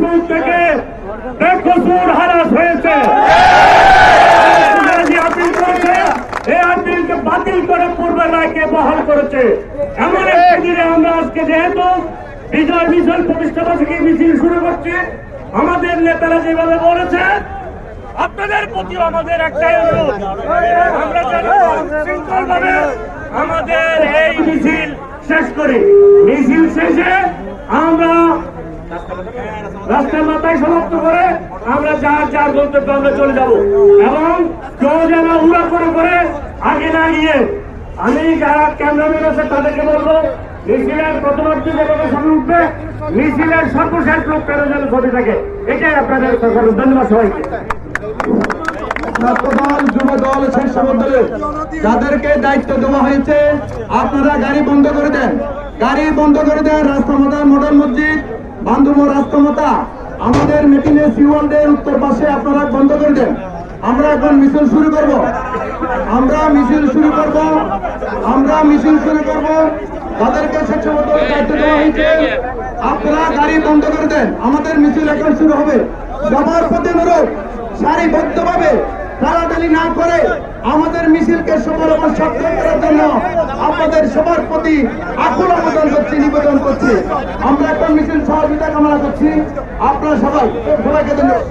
Booth থেকে বেকসুর হারাস হয়েছে। Appeal করেছে, এই আপিলকে বাতিল করে পূর্বের রায়কে বহাল করেছে। এমন একটি দিনে আমরা আজকে যেহেতু বিজয় মিছিল প্রতিষ্ঠাতা থেকে মিছিল শুরু করছি, আমাদের নেতারা যেভাবে বলেছে, আপনাদের প্রতি আমাদের একটাই অনুরোধ, আমরা যেন শৃঙ্খলভাবে আমাদের এই মিছিল শেষ করি। মিছিল শেষে আমরা রাস্তার মাথায় সমাপ্ত করে আমরা যার যার গন্তব্য আমরা চলে যাব এবং কেউ যেন উড়া করে আগে না গিয়ে, আমি যারা ক্যামেরাম্যান আছে তাদেরকে বলবো মিছিলের প্রথমার্থে যেভাবে ছবি উঠবে, মিছিলের সর্বশেষ লোকটারও যেন ছবি থাকে, এটাই আপনাদের ধন্যবাদ সবাইকে। ছাত্রদল, যুবদল, স্বেচ্ছাসেবক যাদেরকে দায়িত্ব দেওয়া হয়েছে, আপনারা গাড়ি বন্ধ করে দেন, গাড়ি বন্ধ করে দেন। রাস্তামাতা মডেল মসজিদ, বান্ধুমো রাস্তামাতা, আমাদের মিটিংয়ে সিওয়ালদের উত্তর পাশে আপনারা বন্ধ করে দেন। আমরা এখন মিছিল শুরু করব, আমরা মিছিল শুরু করব। যাদেরকে স্বেচ্ছাসেবক দায়িত্ব দেওয়া হয়েছে, আপনারা গাড়ি বন্ধ করে দেন। আমাদের মিছিল এখন শুরু হবে। সবার প্রতি অনুরোধ, সারিবদ্ধভাবে টানাটানি না করে আমাদের মিছিলকে সফল এবং সফল করার জন্য আপনাদের সবার প্রতি আকুল আবেদন করছি, নিবেদন করছি। আমরা একটা মিছিল সহযোগিতা কামনা করছি। আপনারা সবাইকে ধন্যবাদ।